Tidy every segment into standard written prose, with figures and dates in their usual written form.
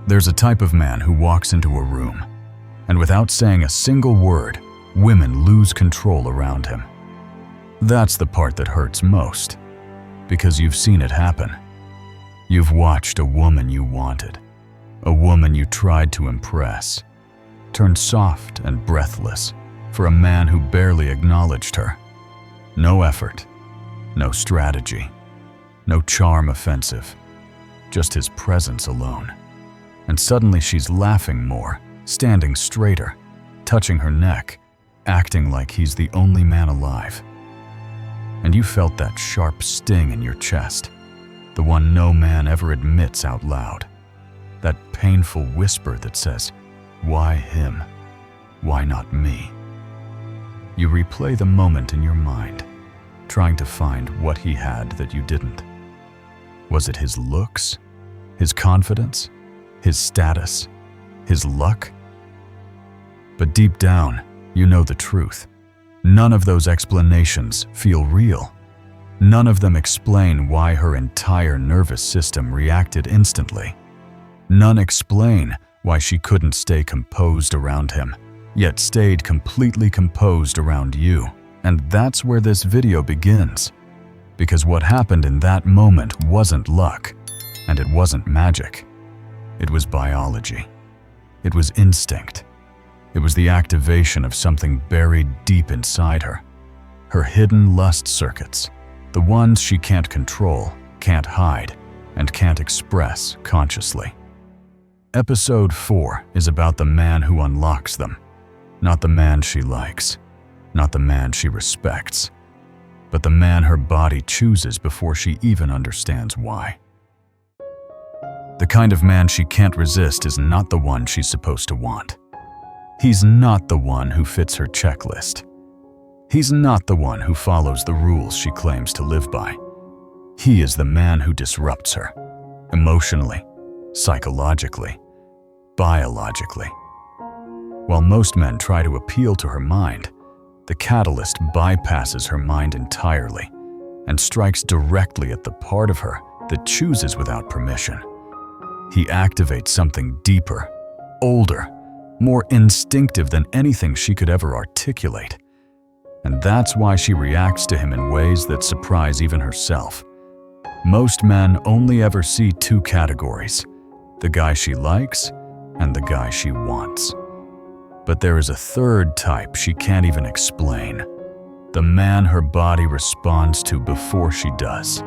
There's a type of man who walks into a room, and without saying a single word, women lose control around him. That's the part that hurts most, because you've seen it happen. You've watched a woman you wanted, a woman you tried to impress, turn soft and breathless for a man who barely acknowledged her. No effort, no strategy, no charm offensive, just his presence alone. And suddenly she's laughing more, standing straighter, touching her neck, acting like he's the only man alive. And you felt that sharp sting in your chest, the one no man ever admits out loud. That painful whisper that says, "Why him? Why not me?" You replay the moment in your mind, trying to find what he had that you didn't. Was it his looks? His confidence? His status? His luck? But deep down, you know the truth. None of those explanations feel real. None of them explain why her entire nervous system reacted instantly. None explain why she couldn't stay composed around him, yet stayed completely composed around you. And that's where this video begins. Because what happened in that moment wasn't luck, and it wasn't magic. It was biology. It was instinct. It was the activation of something buried deep inside her. Her hidden lust circuits, the ones she can't control, can't hide, and can't express consciously. Episode 4 is about the man who unlocks them. Not the man she likes, not the man she respects, but the man her body chooses before she even understands why. The kind of man she can't resist is not the one she's supposed to want. He's not the one who fits her checklist. He's not the one who follows the rules she claims to live by. He is the man who disrupts her, emotionally, psychologically, biologically. While most men try to appeal to her mind, the catalyst bypasses her mind entirely and strikes directly at the part of her that chooses without permission. He activates something deeper, older, more instinctive than anything she could ever articulate. And that's why she reacts to him in ways that surprise even herself. Most men only ever see two categories: the guy she likes and the guy she wants. But there is a third type she can't even explain. The man her body responds to before she does.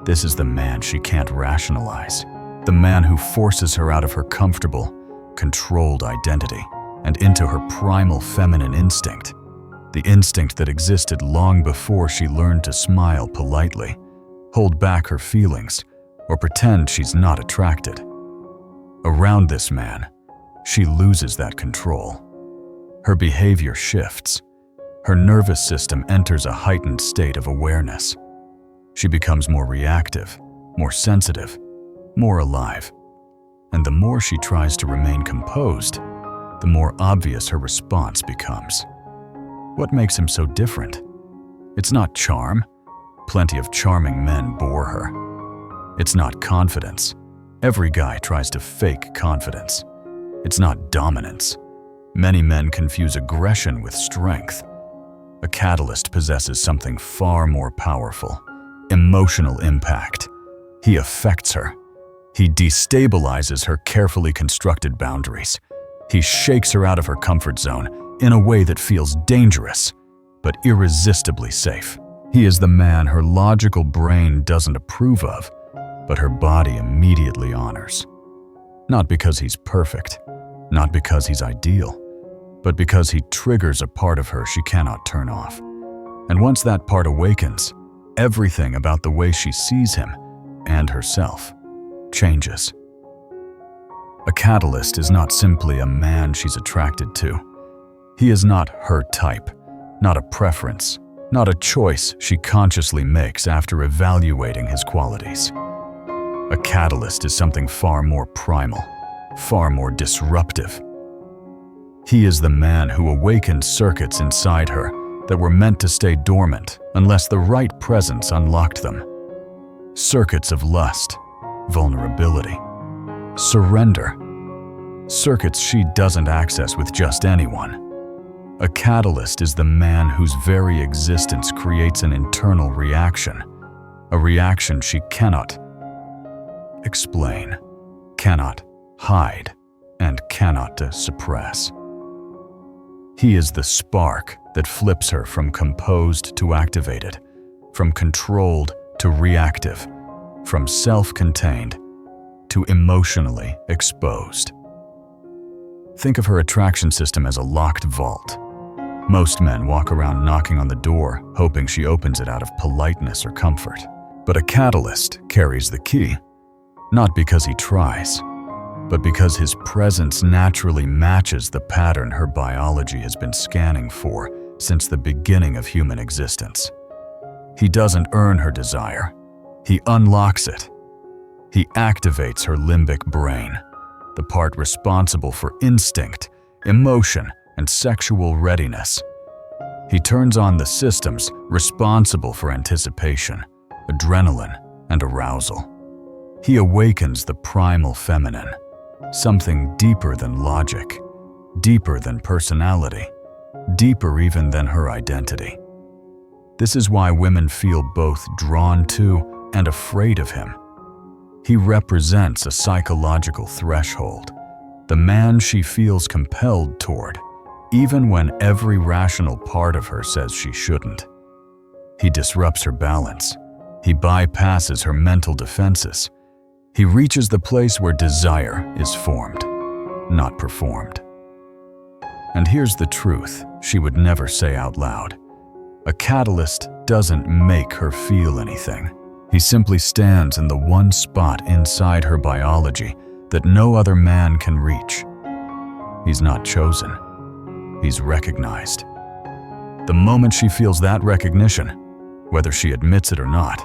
This is the man she can't rationalize. The man who forces her out of her comfortable, controlled identity and into her primal feminine instinct. The instinct that existed long before she learned to smile politely, hold back her feelings, or pretend she's not attracted. Around this man, she loses that control. Her behavior shifts. Her nervous system enters a heightened state of awareness. She becomes more reactive, more sensitive, more alive. And the more she tries to remain composed, the more obvious her response becomes. What makes him so different? It's not charm. Plenty of charming men bore her. It's not confidence. Every guy tries to fake confidence. It's not dominance. Many men confuse aggression with strength. A catalyst possesses something far more powerful: emotional impact. He affects her. He destabilizes her carefully constructed boundaries. He shakes her out of her comfort zone in a way that feels dangerous, but irresistibly safe. He is the man her logical brain doesn't approve of, but her body immediately honors. Not because he's perfect, not because he's ideal, but because he triggers a part of her she cannot turn off. And once that part awakens, everything about the way she sees him and herself changes. A catalyst is not simply a man she's attracted to. He is not her type, not a preference, not a choice she consciously makes after evaluating his qualities. A catalyst is something far more primal, far more disruptive. He is the man who awakened circuits inside her that were meant to stay dormant unless the right presence unlocked them. Circuits of lust, vulnerability, surrender. Circuits she doesn't access with just anyone. A catalyst is the man whose very existence creates an internal reaction, a reaction she cannot explain, cannot hide, and cannot suppress. He is the spark that flips her from composed to activated, from controlled to reactive, from self-contained to emotionally exposed. Think of her attraction system as a locked vault. Most men walk around knocking on the door, hoping she opens it out of politeness or comfort. But a catalyst carries the key, not because he tries, but because his presence naturally matches the pattern her biology has been scanning for since the beginning of human existence. He doesn't earn her desire. He unlocks it. He activates her limbic brain, the part responsible for instinct, emotion, and sexual readiness. He turns on the systems responsible for anticipation, adrenaline, and arousal. He awakens the primal feminine, something deeper than logic, deeper than personality, deeper even than her identity. This is why women feel both drawn to and afraid of him. He represents a psychological threshold, the man she feels compelled toward, even when every rational part of her says she shouldn't. He disrupts her balance. He bypasses her mental defenses. He reaches the place where desire is formed, not performed. And here's the truth she would never say out loud. A catalyst doesn't make her feel anything. He simply stands in the one spot inside her biology that no other man can reach. He's not chosen. He's recognized. The moment she feels that recognition, whether she admits it or not,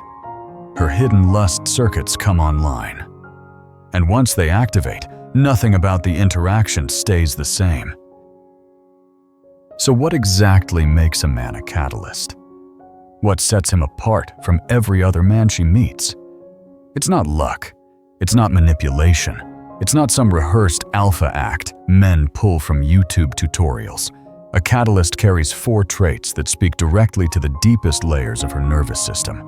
her hidden lust circuits come online. And once they activate, nothing about the interaction stays the same. So what exactly makes a man a catalyst? What sets him apart from every other man she meets? It's not luck. It's not manipulation. It's not some rehearsed alpha act men pull from YouTube tutorials. A catalyst carries 4 traits that speak directly to the deepest layers of her nervous system.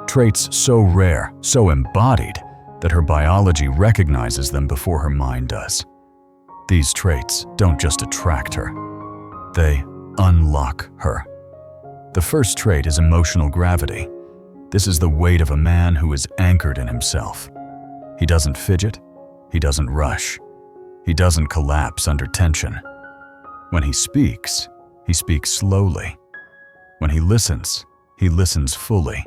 Traits so rare, so embodied, that her biology recognizes them before her mind does. These traits don't just attract her. They unlock her. The first trait is emotional gravity. This is the weight of a man who is anchored in himself. He doesn't fidget. He doesn't rush. He doesn't collapse under tension. When he speaks slowly. When he listens fully.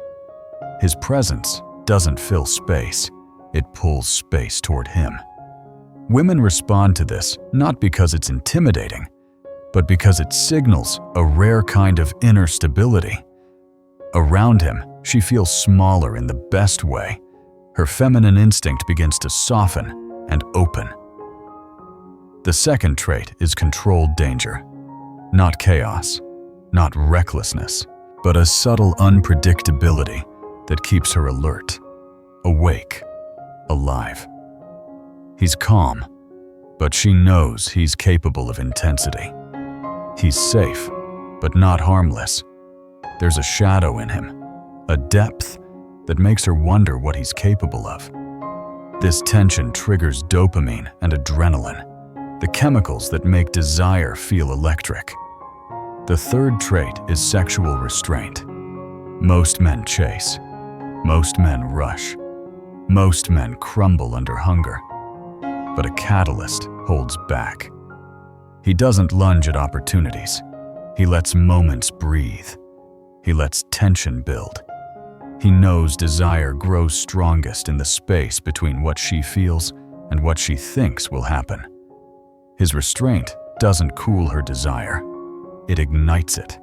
His presence doesn't fill space. It pulls space toward him. Women respond to this not because it's intimidating, but because it signals a rare kind of inner stability. Around him, she feels smaller in the best way. Her feminine instinct begins to soften and open. The second trait is controlled danger. Not chaos, not recklessness, but a subtle unpredictability that keeps her alert, awake, alive. He's calm, but she knows he's capable of intensity. He's safe, but not harmless. There's a shadow in him, a depth that makes her wonder what he's capable of. This tension triggers dopamine and adrenaline, the chemicals that make desire feel electric. The third trait is sexual restraint. Most men chase. Most men rush. Most men crumble under hunger. But a catalyst holds back. He doesn't lunge at opportunities. He lets moments breathe. He lets tension build. He knows desire grows strongest in the space between what she feels and what she thinks will happen. His restraint doesn't cool her desire. It ignites it.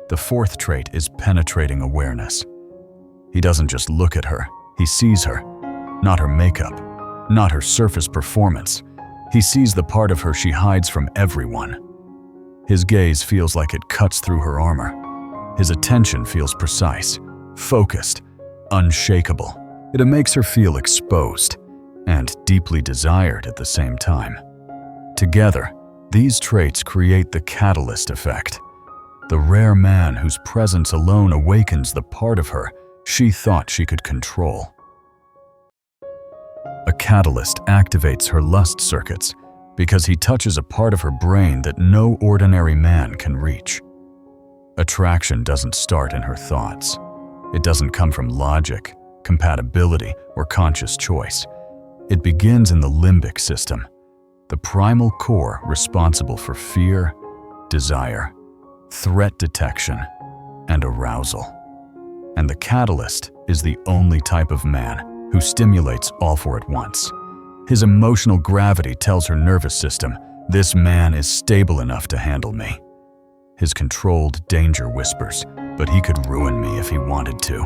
The fourth trait is penetrating awareness. He doesn't just look at her. He sees her. Not her makeup. Not her surface performance. He sees the part of her she hides from everyone. His gaze feels like it cuts through her armor. His attention feels precise, focused, unshakable. It makes her feel exposed, and and deeply desired at the same time. Together, these traits create the catalyst effect, the rare man whose presence alone awakens the part of her she thought she could control. A catalyst activates her lust circuits because he touches a part of her brain that no ordinary man can reach. Attraction doesn't start in her thoughts. It doesn't come from logic, compatibility, or conscious choice. It begins in the limbic system, the primal core responsible for fear, desire, threat detection, and arousal. And the catalyst is the only type of man who stimulates all four at once. His emotional gravity tells her nervous system, "This man is stable enough to handle me." His controlled danger whispers, "But he could ruin me if he wanted to."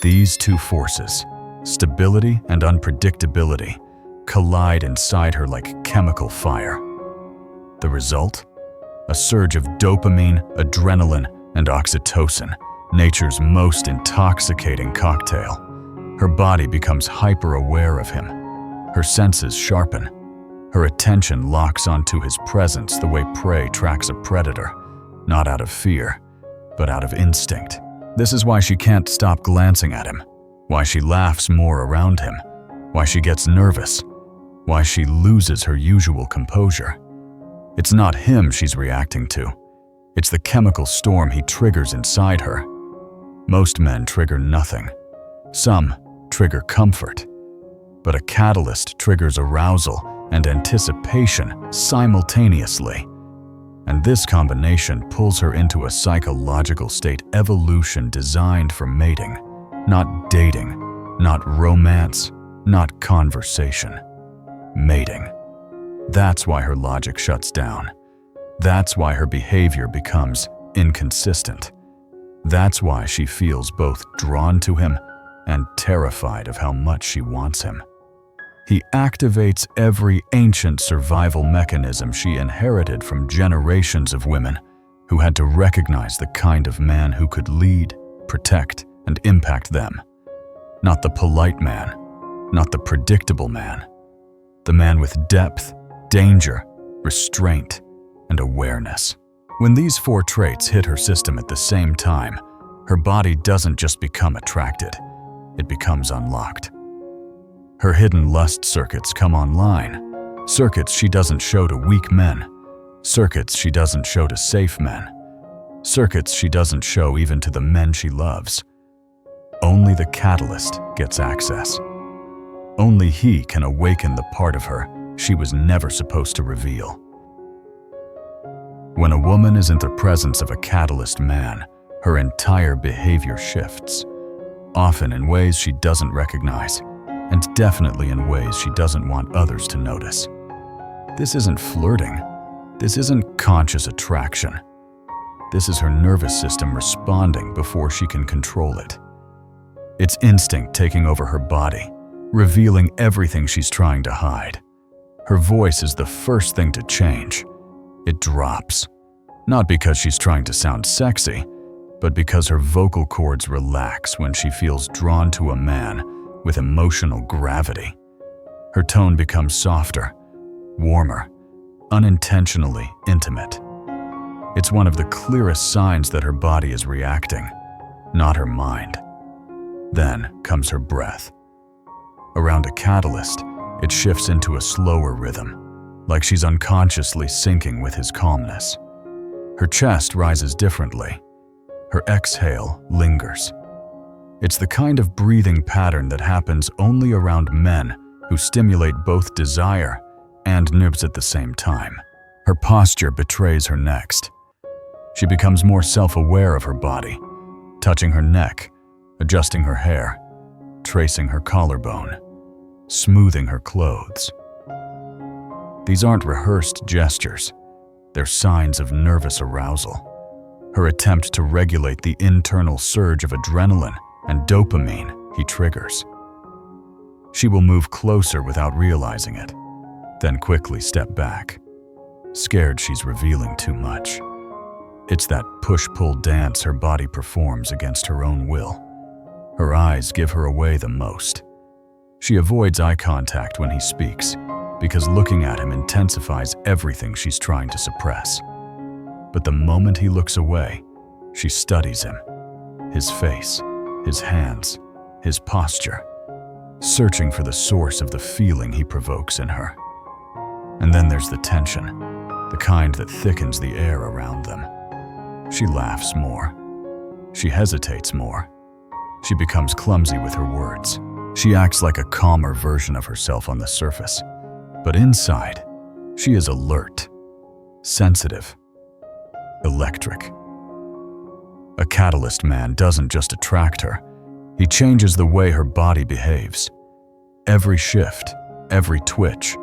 These two forces, stability and unpredictability, collide inside her like chemical fire. The result? A surge of dopamine, adrenaline, and oxytocin, nature's most intoxicating cocktail. Her body becomes hyper-aware of him. Her senses sharpen. Her attention locks onto his presence the way prey tracks a predator, not out of fear, but out of instinct. This is why she can't stop glancing at him, why she laughs more around him, why she gets nervous, why she loses her usual composure. It's not him she's reacting to. It's the chemical storm he triggers inside her. Most men trigger nothing. Some trigger comfort. But a catalyst triggers arousal and anticipation simultaneously. And this combination pulls her into a psychological state evolution designed for mating, not dating, not romance, not conversation. Mating. That's why her logic shuts down. That's why her behavior becomes inconsistent. That's why she feels both drawn to him and terrified of how much she wants him. He activates every ancient survival mechanism she inherited from generations of women who had to recognize the kind of man who could lead, protect, and impact them. Not the polite man, not the predictable man. The man with depth, danger, restraint, and awareness. When these four traits hit her system at the same time, her body doesn't just become attracted, it becomes unlocked. Her hidden lust circuits come online, circuits she doesn't show to weak men, circuits she doesn't show to safe men, circuits she doesn't show even to the men she loves. Only the catalyst gets access. Only he can awaken the part of her she was never supposed to reveal. When a woman is in the presence of a catalyst man, her entire behavior shifts, often in ways she doesn't recognize, and definitely in ways she doesn't want others to notice. This isn't flirting. This isn't conscious attraction. This is her nervous system responding before she can control it. It's instinct taking over her body, revealing everything she's trying to hide. Her voice is the first thing to change. It drops, not because she's trying to sound sexy, but because her vocal cords relax when she feels drawn to a man with emotional gravity. Her tone becomes softer, warmer, unintentionally intimate. It's one of the clearest signs that her body is reacting, not her mind. Then comes her breath. Around a catalyst, it shifts into a slower rhythm, like she's unconsciously syncing with his calmness. Her chest rises differently. Her exhale lingers. It's the kind of breathing pattern that happens only around men who stimulate both desire and nibs at the same time. Her posture betrays her next. She becomes more self-aware of her body, touching her neck, adjusting her hair, tracing her collarbone, smoothing her clothes. These aren't rehearsed gestures. They're signs of nervous arousal. Her attempt to regulate the internal surge of adrenaline and dopamine he triggers. She will move closer without realizing it, then quickly step back, scared she's revealing too much. It's that push-pull dance her body performs against her own will. Her eyes give her away the most. She avoids eye contact when he speaks, because looking at him intensifies everything she's trying to suppress. But the moment he looks away, she studies him, his face, his hands, his posture, searching for the source of the feeling he provokes in her. And then there's the tension, the kind that thickens the air around them. She laughs more. She hesitates more. She becomes clumsy with her words. She acts like a calmer version of herself on the surface. But inside, she is alert, sensitive, electric. A catalyst man doesn't just attract her. He changes the way her body behaves. Every shift, every twitch,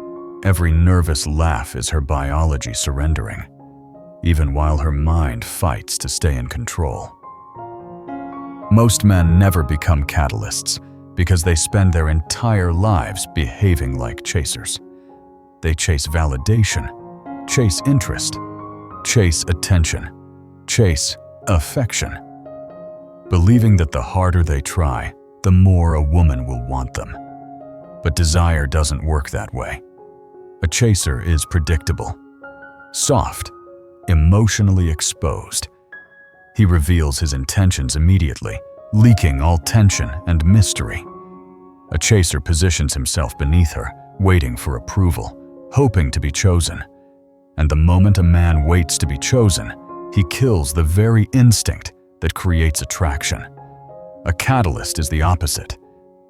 every nervous laugh is her biology surrendering, even while her mind fights to stay in control. Most men never become catalysts because they spend their entire lives behaving like chasers. They chase validation, chase interest, chase attention, chase affection, believing that the harder they try, the more a woman will want them. But desire doesn't work that way. A chaser is predictable, soft, emotionally exposed. He reveals his intentions immediately, leaking all tension and mystery. A chaser positions himself beneath her, waiting for approval, hoping to be chosen. And the moment a man waits to be chosen, he kills the very instinct that creates attraction. A catalyst is the opposite.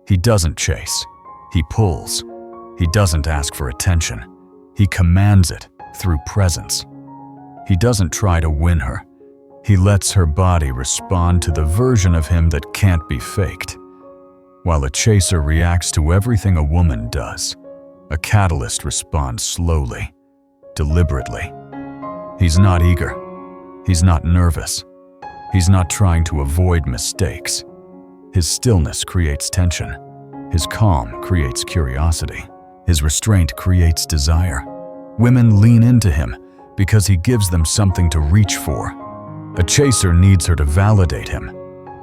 He doesn't chase. He pulls. He doesn't ask for attention. He commands it through presence. He doesn't try to win her. He lets her body respond to the version of him that can't be faked. While a chaser reacts to everything a woman does, a catalyst responds slowly, deliberately. He's not eager. He's not nervous. He's not trying to avoid mistakes. His stillness creates tension. His calm creates curiosity. His restraint creates desire. Women lean into him because he gives them something to reach for. A chaser needs her to validate him.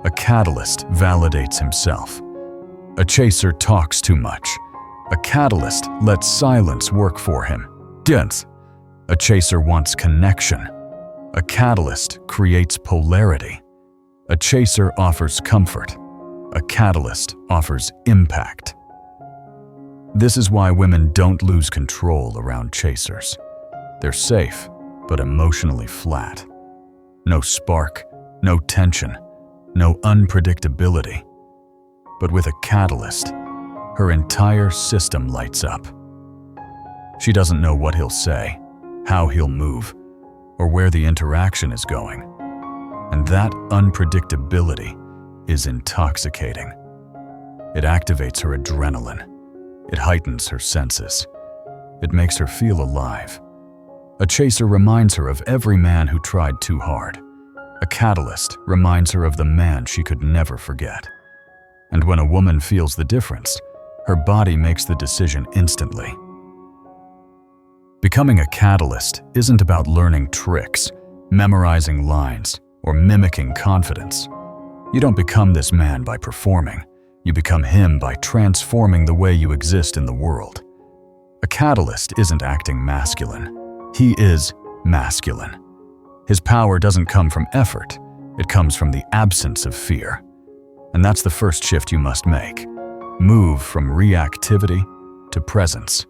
A catalyst validates himself. A chaser talks too much. A catalyst lets silence work for him. Dense. A chaser wants connection. A catalyst creates polarity. A chaser offers comfort. A catalyst offers impact. This is why women don't lose control around chasers. They're safe, but emotionally flat. No spark, no tension, no unpredictability. But with a catalyst, her entire system lights up. She doesn't know what he'll say, how he'll move, or where the interaction is going. And that unpredictability is intoxicating. It activates her adrenaline. It heightens her senses. It makes her feel alive. A chaser reminds her of every man who tried too hard. A catalyst reminds her of the man she could never forget. And when a woman feels the difference, her body makes the decision instantly. Becoming a catalyst isn't about learning tricks, memorizing lines, or mimicking confidence. You don't become this man by performing. You become him by transforming the way you exist in the world. A catalyst isn't acting masculine. He is masculine. His power doesn't come from effort. It comes from the absence of fear. And that's the first shift you must make. Move from reactivity to presence.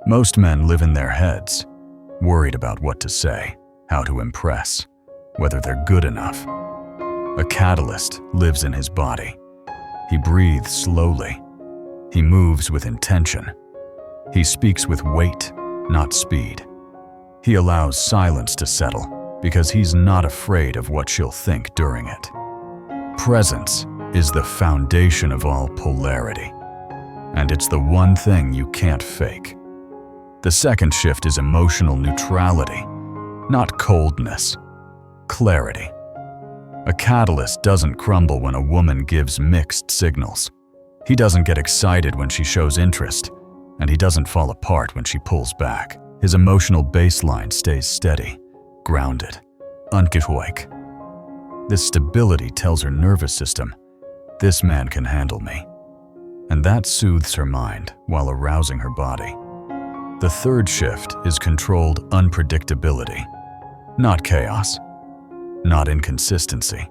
Most men live in their heads, worried about what to say, how to impress, whether they're good enough. A catalyst lives in his body. He breathes slowly. He moves with intention. He speaks with weight, not speed. He allows silence to settle because he's not afraid of what she'll think during it. Presence is the foundation of all polarity, and it's the one thing you can't fake. The second shift is emotional neutrality, not coldness, clarity. A catalyst doesn't crumble when a woman gives mixed signals. He doesn't get excited when she shows interest, and he doesn't fall apart when she pulls back. His emotional baseline stays steady, grounded, ungehoik. This stability tells her nervous system, this man can handle me. And and that soothes her mind while arousing her body. The third shift is controlled unpredictability, not chaos, not inconsistency,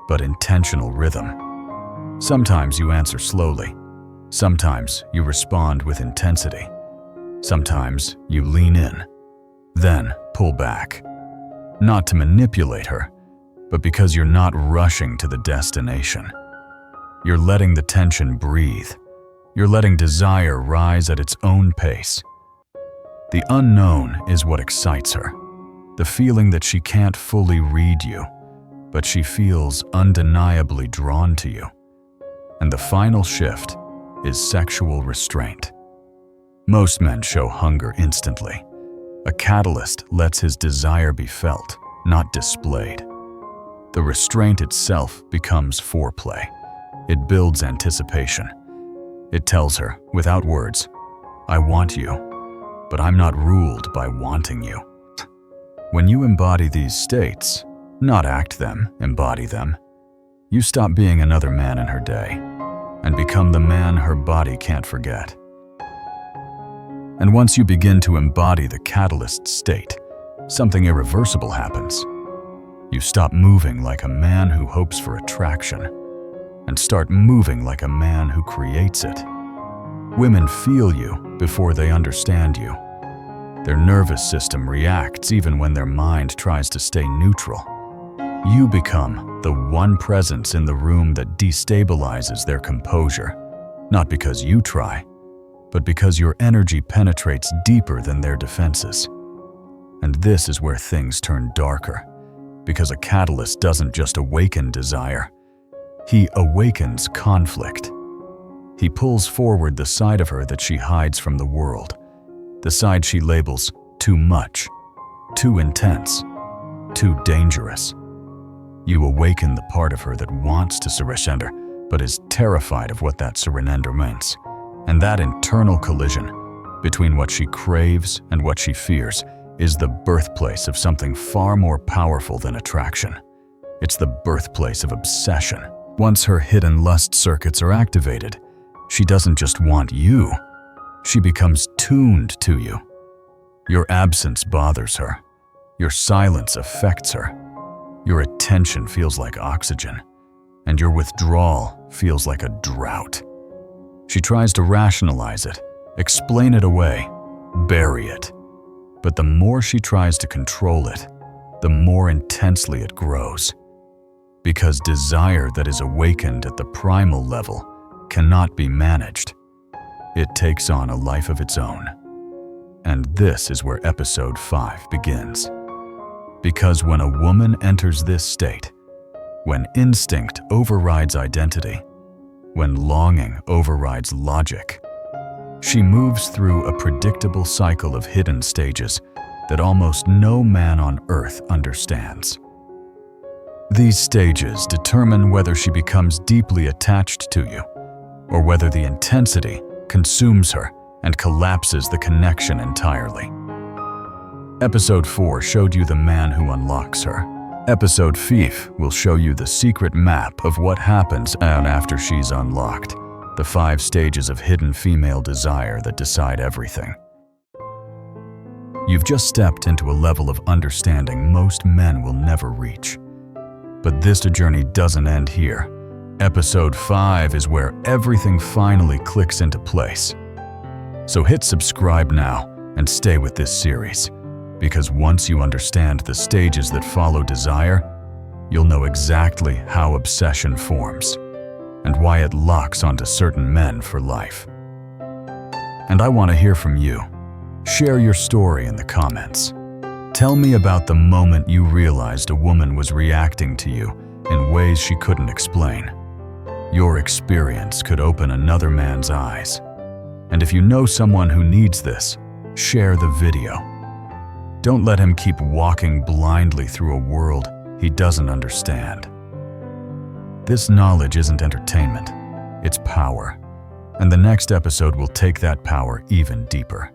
but intentional rhythm. Sometimes you answer slowly, sometimes you respond with intensity, sometimes you lean in, then pull back. Not to manipulate her, but because you're not rushing to the destination. You're letting the tension breathe. You're letting desire rise at its own pace. The unknown is what excites her, the feeling that she can't fully read you, but she feels undeniably drawn to you. And the final shift is sexual restraint. Most men show hunger instantly. A catalyst lets his desire be felt, not displayed. The restraint itself becomes foreplay. It builds anticipation. It tells her, without words, I want you, but I'm not ruled by wanting you. When you embody these states, not act them, embody them, you stop being another man in her day and become the man her body can't forget. And once you begin to embody the catalyst state, something irreversible happens. You stop moving like a man who hopes for attraction and start moving like a man who creates it. Women feel you before they understand you. Their nervous system reacts even when their mind tries to stay neutral. You become the one presence in the room that destabilizes their composure, not because you try, but because your energy penetrates deeper than their defenses. And this is where things turn darker, because a catalyst doesn't just awaken desire, he awakens conflict. He pulls forward the side of her that she hides from the world, the side she labels too much, too intense, too dangerous. You awaken the part of her that wants to surrender, but is terrified of what that surrender means. And that internal collision between what she craves and what she fears is the birthplace of something far more powerful than attraction. It's the birthplace of obsession. Once her hidden lust circuits are activated, she doesn't just want you, she becomes tuned to you. Your absence bothers her. Your silence affects her. Your attention feels like oxygen, and your withdrawal feels like a drought. She tries to rationalize it, explain it away, bury it. But the more she tries to control it, the more intensely it grows. Because desire that is awakened at the primal level cannot be managed. It takes on a life of its own. And this is where episode 5 begins. Because when a woman enters this state, when instinct overrides identity, when longing overrides logic, she moves through a predictable cycle of hidden stages that almost no man on earth understands. These stages determine whether she becomes deeply attached to you, or whether the intensity consumes her and collapses the connection entirely. Episode 4 showed you the man who unlocks her. Episode 5 will show you the secret map of what happens after she's unlocked, the 5 stages of hidden female desire that decide everything. You've just stepped into a level of understanding most men will never reach. But this journey doesn't end here. Episode 5 is where everything finally clicks into place. So hit subscribe now and stay with this series, because once you understand the stages that follow desire, you'll know exactly how obsession forms and why it locks onto certain men for life. And I want to hear from you. Share your story in the comments. Tell me about the moment you realized a woman was reacting to you in ways she couldn't explain. Your experience could open another man's eyes. And if you know someone who needs this, share the video. Don't let him keep walking blindly through a world he doesn't understand. This knowledge isn't entertainment, it's power. And the next episode will take that power even deeper.